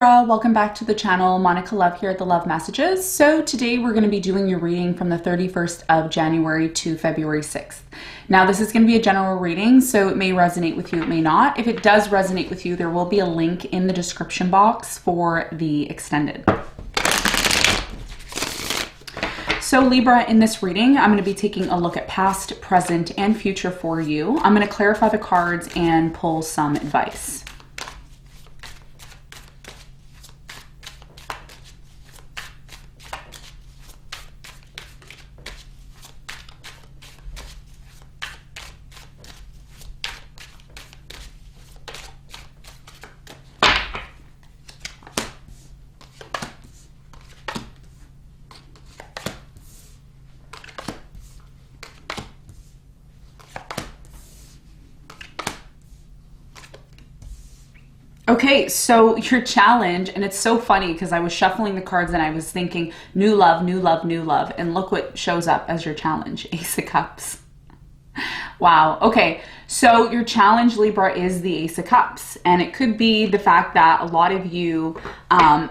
Welcome back to the channel. Monica Love here at the Love Messages. So today we're going to be doing your reading from the 31st of January to February 6th. Now this is going to be a general reading, so it may resonate with you, it may not. If it does resonate with you, there will be a link in the description box for the extended. So Libra, in this reading, I'm going to be taking a look at past, present, and future for you. I'm going to clarify the cards and pull some advice. Okay, so your challenge, and it's so funny because I was shuffling the cards and I was thinking new love, new love, new love, and look what shows up as your challenge, Ace of Cups. Wow. Okay, so your challenge, Libra, is the Ace of Cups, and it could be the fact that a lot of you,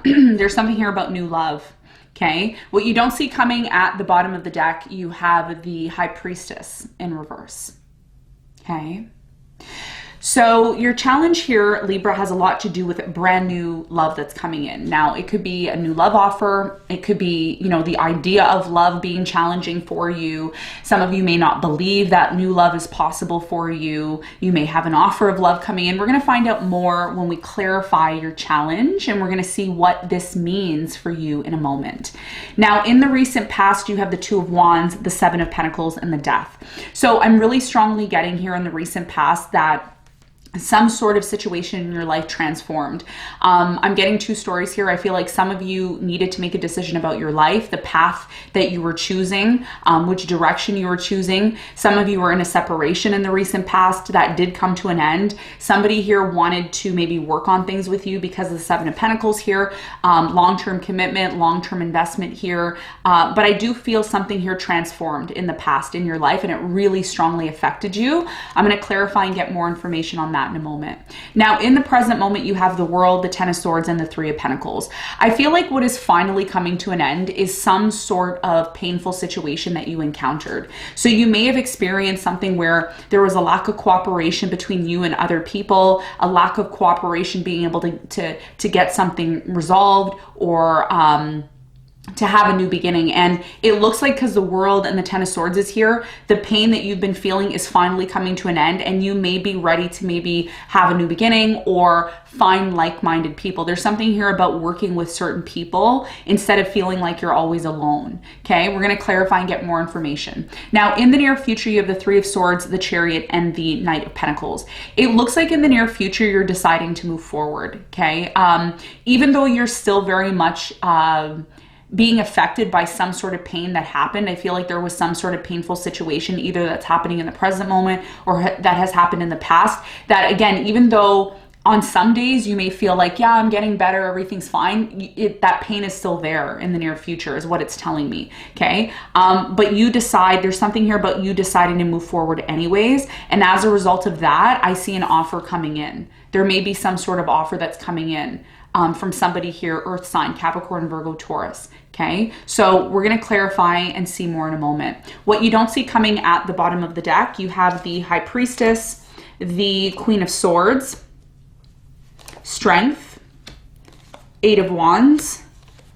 there's something here about new love. Okay, what you don't see coming at the bottom of the deck, you have the High Priestess in reverse. Okay. So your challenge here, Libra, has a lot to do with brand new love that's coming in. Now, it could be a new love offer. It could be, you know, the idea of love being challenging for you. Some of you may not believe that new love is possible for you. You may have an offer of love coming in. We're going to find out more when we clarify your challenge, and we're going to see what this means for you in a moment. Now, in the recent past, you have the Two of Wands, the Seven of Pentacles, and the Death. So I'm really strongly getting here in the recent past that some sort of situation in your life transformed. I'm getting two stories here. I feel like some of you needed to make a decision about your life, the path that you were choosing, which direction you were choosing. Some of you were in a separation in the recent past that did come to an end. Somebody here wanted to maybe work on things with you because of the Seven of Pentacles here, long-term commitment, long-term investment here. But I do feel something here transformed in the past in your life, and it really strongly affected you. I'm going to clarify and get more information on that in a moment. Now, in the present moment, you have the World, the Ten of Swords, and the Three of Pentacles. I feel like what is finally coming to an end is some sort of painful situation that you encountered. So you may have experienced something where there was a lack of cooperation between you and other people, a lack of cooperation being able to get something resolved, or to have a new beginning. And it looks like, because the World and the Ten of Swords is here, the pain that you've been feeling is finally coming to an end, and you may be ready to maybe have a new beginning or find like-minded people. There's something here about working with certain people instead of feeling like you're always alone. Okay, we're going to clarify and get more information. Now, in the near future, you have the Three of Swords, the Chariot, and the Knight of Pentacles. It looks like in the near future, you're deciding to move forward. Okay, even though you're still very much being affected by some sort of pain that happened. I feel like there was some sort of painful situation, either that's happening in the present moment or that has happened in the past, that, again, even though on some days you may feel like, yeah, I'm getting better, everything's fine, that pain is still there in the near future is what it's telling me. Okay, but you decide, there's something here about you deciding to move forward anyways, and as a result of that, I see an offer coming in. There may be some sort of offer that's coming in from somebody here, Earth sign, Capricorn, Virgo, Taurus. Okay, so we're going to clarify and see more in a moment. What you don't see coming at the bottom of the deck, you have the High Priestess, the Queen of Swords, Strength, Eight of Wands,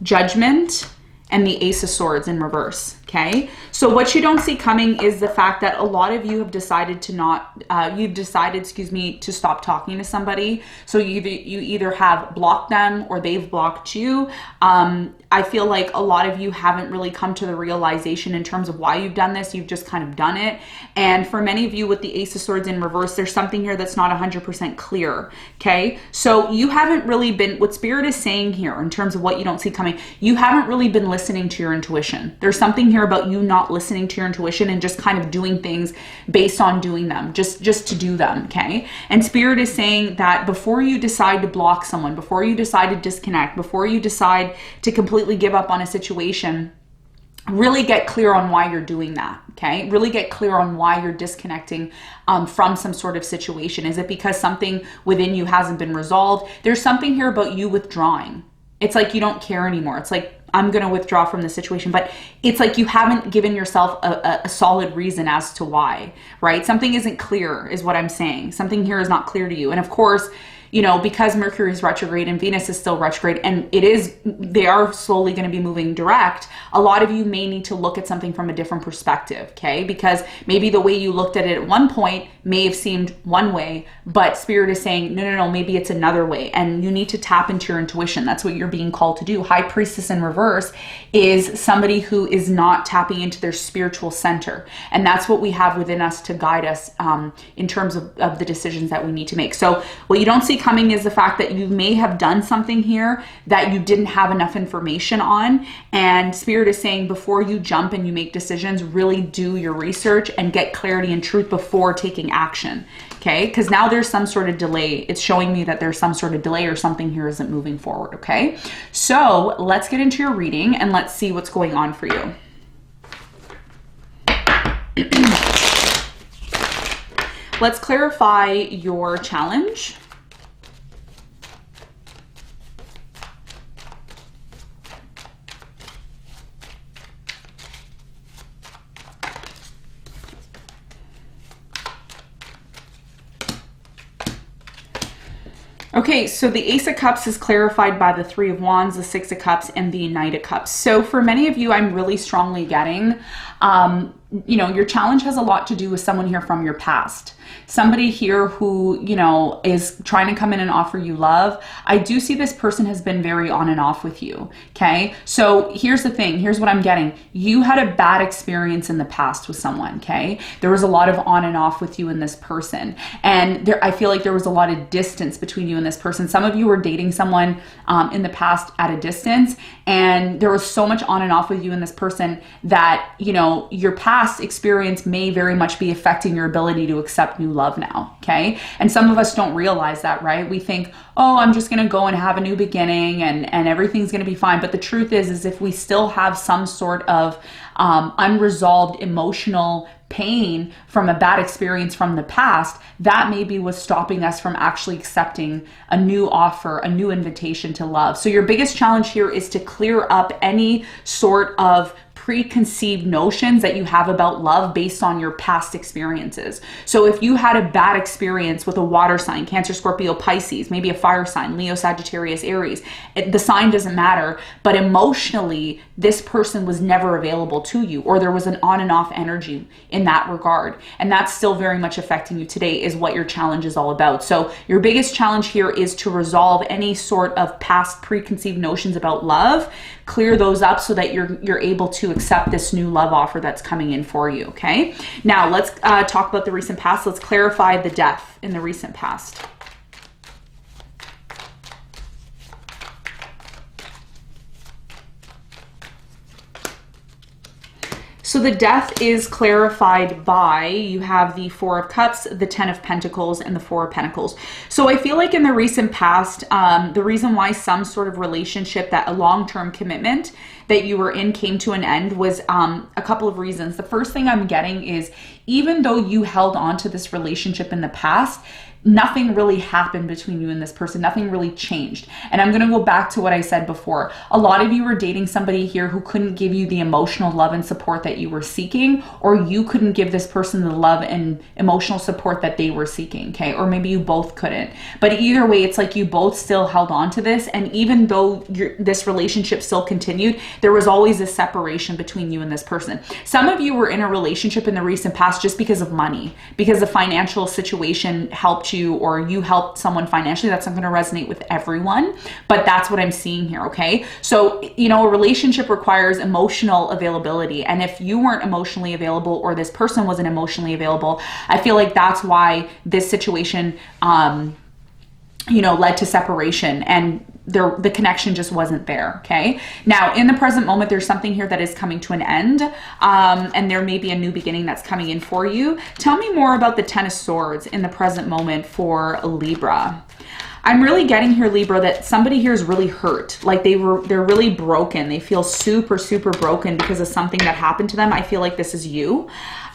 Judgment, and the Ace of Swords in reverse. Okay, so what you don't see coming is the fact that a lot of you have decided to not, to stop talking to somebody. So you either have blocked them or they've blocked you. I feel like a lot of you haven't really come to the realization in terms of why you've done this. You've just kind of done it. And for many of you with the Ace of Swords in reverse, there's something here that's not 100% clear. Okay, so you haven't really been, what Spirit is saying here in terms of what you don't see coming, you haven't really been listening to your intuition. There's something here about you not listening to your intuition and just kind of doing things based on doing them, just to do them. Okay, and Spirit is saying that before you decide to block someone, before you decide to disconnect, before you decide to completely give up on a situation, really get clear on why you're doing that, okay? Really get clear on why you're disconnecting from some sort of situation. Is it because something within you hasn't been resolved? There's something here about you withdrawing. It's like you don't care anymore. It's like, I'm going to withdraw from the situation, but it's like you haven't given yourself a solid reason as to why, right? Something isn't clear is what I'm saying. Something here is not clear to you. And of course, you know, because Mercury is retrograde and Venus is still retrograde, and they are slowly going to be moving direct, a lot of you may need to look at something from a different perspective, okay? Because maybe the way you looked at it at one point may have seemed one way, but Spirit is saying, no, maybe it's another way. And you need to tap into your intuition. That's what you're being called to do. High Priestess in reverse is somebody who is not tapping into their spiritual center. And that's what we have within us to guide us in terms of the decisions that we need to make. So what you don't see coming is the fact that you may have done something here that you didn't have enough information on. And Spirit is saying, before you jump and you make decisions, really do your research and get clarity and truth before taking action. Okay, because now there's some sort of delay. It's showing me that there's some sort of delay or something here isn't moving forward. Okay, so let's get into your reading and let's see what's going on for you. Let's clarify your challenge. Okay, so the Ace of Cups is clarified by the Three of Wands, the Six of Cups, and the Knight of Cups. So for many of you, I'm really strongly getting, you know, your challenge has a lot to do with someone here from your past. Somebody here who, you know, is trying to come in and offer you love. I do see this person has been very on and off with you, okay? So here's the thing. Here's what I'm getting. You had a bad experience in the past with someone, okay? There was a lot of on and off with you and this person. And I feel like there was a lot of distance between you and this person. Some of you were dating someone in the past at a distance, and there was so much on and off with you and this person that, you know, your past experience may very much be affecting your ability to accept new love now, okay? And some of us don't realize that, right? We think, oh, I'm just gonna go and have a new beginning and everything's gonna be fine. But the truth is if we still have some sort of unresolved emotional pain from a bad experience from the past, that maybe was stopping us from actually accepting a new offer, a new invitation to love. So your biggest challenge here is to clear up any sort of preconceived notions that you have about love based on your past experiences. So if you had a bad experience with a water sign, Cancer, Scorpio, Pisces, maybe a fire sign, Leo, Sagittarius, Aries, the sign doesn't matter, but emotionally, this person was never available to you, or there was an on and off energy in that regard. And that's still very much affecting you today, is what your challenge is all about. So your biggest challenge here is to resolve any sort of past preconceived notions about love, clear those up so that you're able to accept this new love offer that's coming in for you, okay? Now let's talk about the recent past. Let's clarify the death in the recent past. So the death is clarified by, you have the Four of Cups, the Ten of Pentacles, and the Four of Pentacles. So I feel like in the recent past, the reason why some sort of relationship, that a long-term commitment that you were in came to an end was a couple of reasons. The first thing I'm getting is, even though you held on to this relationship in the past, nothing really happened between you and this person. Nothing really changed. And I'm going to go back to what I said before. A lot of you were dating somebody here who couldn't give you the emotional love and support that you were seeking, or you couldn't give this person the love and emotional support that they were seeking, okay? Or maybe you both couldn't. But either way, it's like you both still held on to this. And even though this relationship still continued, there was always a separation between you and this person. Some of you were in a relationship in the recent past just because of money, because the financial situation helped you, or you helped someone financially. That's not going to resonate with everyone, but that's what I'm seeing here, okay? So, you know, a relationship requires emotional availability. And if you weren't emotionally available, or this person wasn't emotionally available, I feel like that's why this situation, you know, led to separation, and the connection just wasn't there, okay? Now, in the present moment, there's something here that is coming to an end, and there may be a new beginning that's coming in for you. Tell me more about the Ten of Swords in the present moment for Libra. I'm really getting here, Libra, that somebody here is really hurt. Like they're really broken. They feel super, super broken because of something that happened to them. I feel like this is you.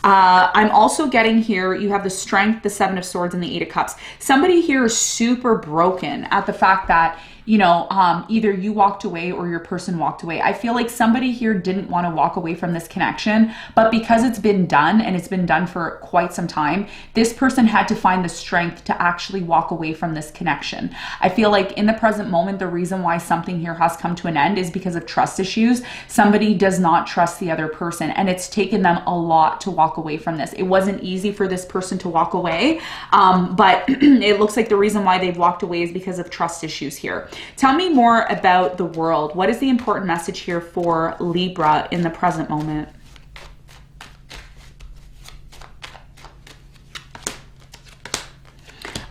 I'm also getting here, you have the Strength, the Seven of Swords, and the Eight of Cups. Somebody here is super broken at the fact that, you know, either you walked away or your person walked away. I feel like somebody here didn't want to walk away from this connection, but because it's been done and it's been done for quite some time, this person had to find the strength to actually walk away from this connection. I feel like in the present moment, the reason why something here has come to an end is because of trust issues. Somebody does not trust the other person, and it's taken them a lot to walk away from this. It wasn't easy for this person to walk away, but it looks like the reason why they've walked away is because of trust issues here. Tell me more about the world. What is the important message here for Libra in the present moment?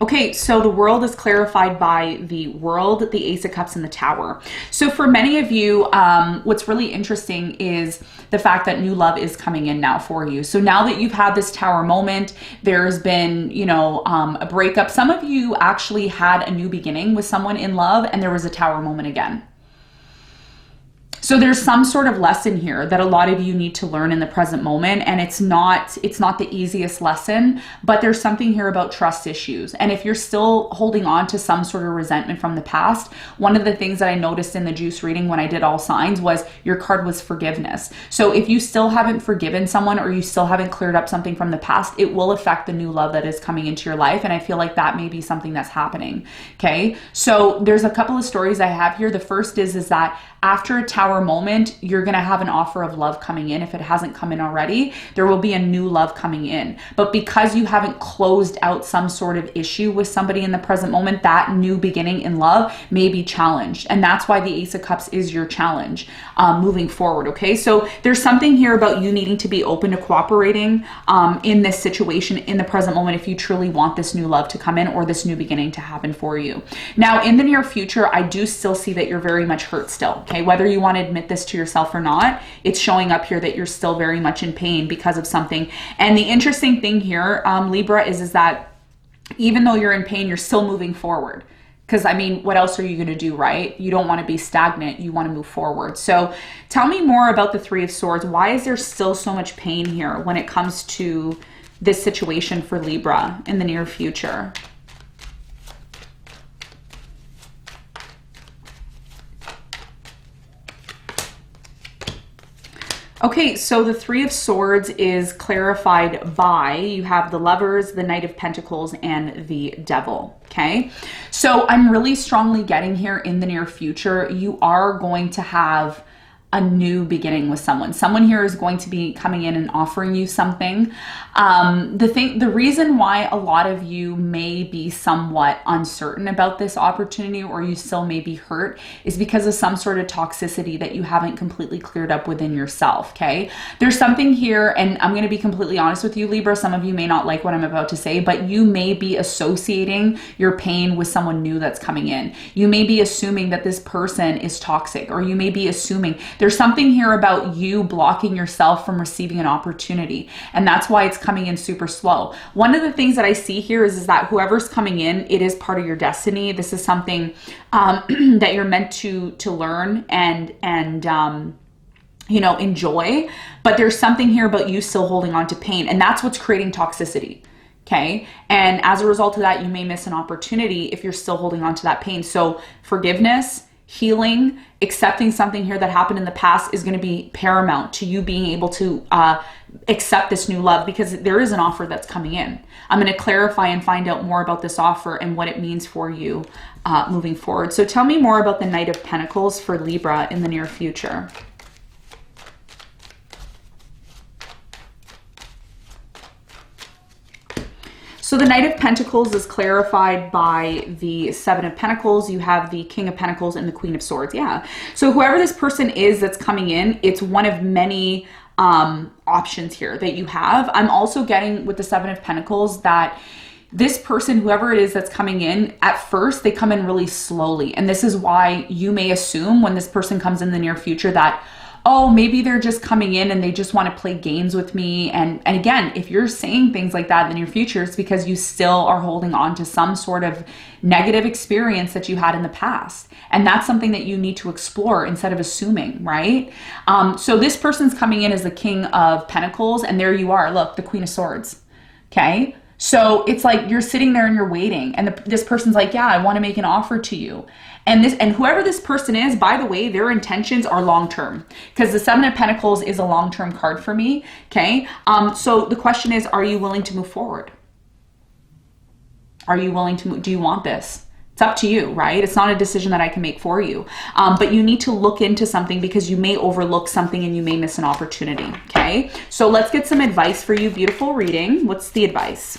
Okay, so the world is clarified by the World, the Ace of Cups, and the Tower. So for many of you, what's really interesting is the fact that new love is coming in now for you. So now that you've had this Tower moment, there's been, you know, a breakup. Some of you actually had a new beginning with someone in love, and there was a Tower moment again. So there's some sort of lesson here that a lot of you need to learn in the present moment, and it's not the easiest lesson, but there's something here about trust issues. And if you're still holding on to some sort of resentment from the past, one of the things that I noticed in the juice reading when I did all signs was your card was forgiveness. So if you still haven't forgiven someone or you still haven't cleared up something from the past, it will affect the new love that is coming into your life. And I feel like that may be something that's happening. Okay. So there's a couple of stories I have here. The first is that after a Tower moment, you're going to have an offer of love coming in. If it hasn't come in already, there will be a new love coming in. But because you haven't closed out some sort of issue with somebody in the present moment, that new beginning in love may be challenged. And that's why the Ace of Cups is your challenge moving forward. Okay. So there's something here about you needing to be open to cooperating in this situation in the present moment if you truly want this new love to come in or this new beginning to happen for you. Now, in the near future, I do still see that you're very much hurt still. Okay, whether you want to admit this to yourself or not, it's showing up here that you're still very much in pain because of something. And the interesting thing here, Libra, is that even though you're in pain, you're still moving forward. Because, I mean, what else are you going to do, right? You don't want to be stagnant. You want to move forward. So tell me more about the Three of Swords. Why is there still so much pain here when it comes to this situation for Libra in the near future? Okay, so the Three of Swords is clarified by, you have the Lovers, the Knight of Pentacles, and the Devil, okay? So I'm really strongly getting here in the near future, you are going to have a new beginning with someone. Someone here is going to be coming in and offering you something. The reason why a lot of you may be somewhat uncertain about this opportunity, or you still may be hurt, is because of some sort of toxicity that you haven't completely cleared up within yourself, okay? There's something here, and I'm going to be completely honest with you, Libra, some of you may not like what I'm about to say, but you may be associating your pain with someone new that's coming in. You may be assuming that this person is toxic, or you may be assuming there's something here about you blocking yourself from receiving an opportunity, and that's why it's coming in super slow. One of the things that I see here is that whoever's coming in, it is part of your destiny. This is something that you're meant to learn and you know, enjoy, but there's something here about you still holding on to pain, and that's what's creating toxicity. Okay. And as a result of that, you may miss an opportunity if you're still holding on to that pain. So forgiveness, healing, accepting something here that happened in the past is going to be paramount to you being able to accept this new love, because there is an offer that's coming in. I'm going to clarify and find out more about this offer and what it means for you moving forward. So tell me more about the Knight of Pentacles for Libra in the near future. So the Knight of Pentacles is clarified by the Seven of Pentacles. You have the King of Pentacles and the Queen of Swords. Yeah. So whoever this person is that's coming in, it's one of many options here that you have. I'm also getting with the Seven of Pentacles that this person, whoever it is that's coming in, at first they come in really slowly. And this is why you may assume when this person comes in the near future that, oh, maybe they're just coming in and they just want to play games with me. And again, if you're saying things like that in your future, it's because you still are holding on to some sort of negative experience that you had in the past. And that's something that you need to explore instead of assuming, right? So this person's coming in as the King of Pentacles, and there you are. Look, the Queen of Swords. Okay. So it's like you're sitting there and you're waiting, and this person's like, yeah, I want to make an offer to you. And whoever this person is, by the way, their intentions are long-term, because the Seven of Pentacles is a long-term card for me. Okay. So the question is, are you willing to move forward? Are you willing to move? Do you want this? It's up to you, right? It's not a decision that I can make for you. But you need to look into something, because you may overlook something and you may miss an opportunity. Okay. So let's get some advice for you. Beautiful reading. What's the advice?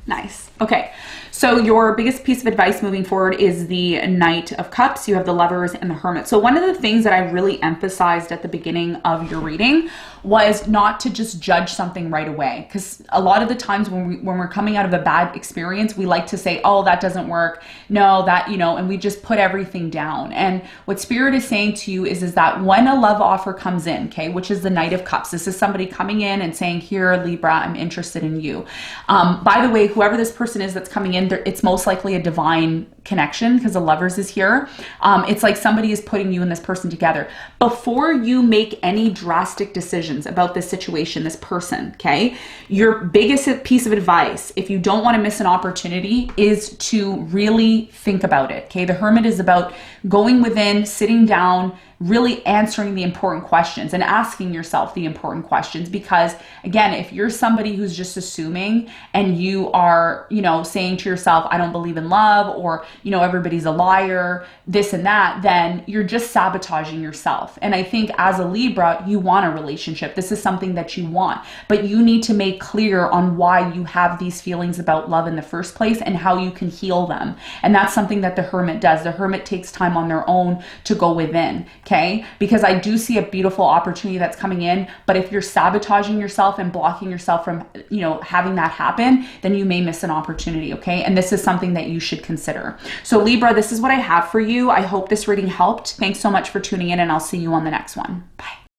Nice. Okay. So your biggest piece of advice moving forward is the Knight of Cups. You have the Lovers and the Hermit. So one of the things that I really emphasized at the beginning of your reading was not to just judge something right away. Because a lot of the times when we're coming out of a bad experience, we like to say, oh, that doesn't work. No, that, and we just put everything down. And what Spirit is saying to you is that when a love offer comes in, okay, which is the Knight of Cups, this is somebody coming in and saying, here, Libra, I'm interested in you. By the way, whoever this person is that's coming in, it's most likely a divine connection, because the Lovers is here. It's like somebody is putting you and this person together. Before you make any drastic decisions about this situation, this person, okay, your biggest piece of advice, if you don't want to miss an opportunity, is to really think about it. Okay. The Hermit is about going within, sitting down, really answering the important questions and asking yourself the important questions. Because again, if you're somebody who's just assuming and you are, saying to yourself, I don't believe in love, or, everybody's a liar, this and that, then you're just sabotaging yourself. And I think as a Libra, you want a relationship. This is something that you want, but you need to make clear on why you have these feelings about love in the first place and how you can heal them. And that's something that the Hermit does. The Hermit takes time on their own to go within. Okay. Because I do see a beautiful opportunity that's coming in, but if you're sabotaging yourself and blocking yourself from, having that happen, then you may miss an opportunity. Okay. And this is something that you should consider. So Libra, this is what I have for you. I hope this reading helped. Thanks so much for tuning in, and I'll see you on the next one. Bye.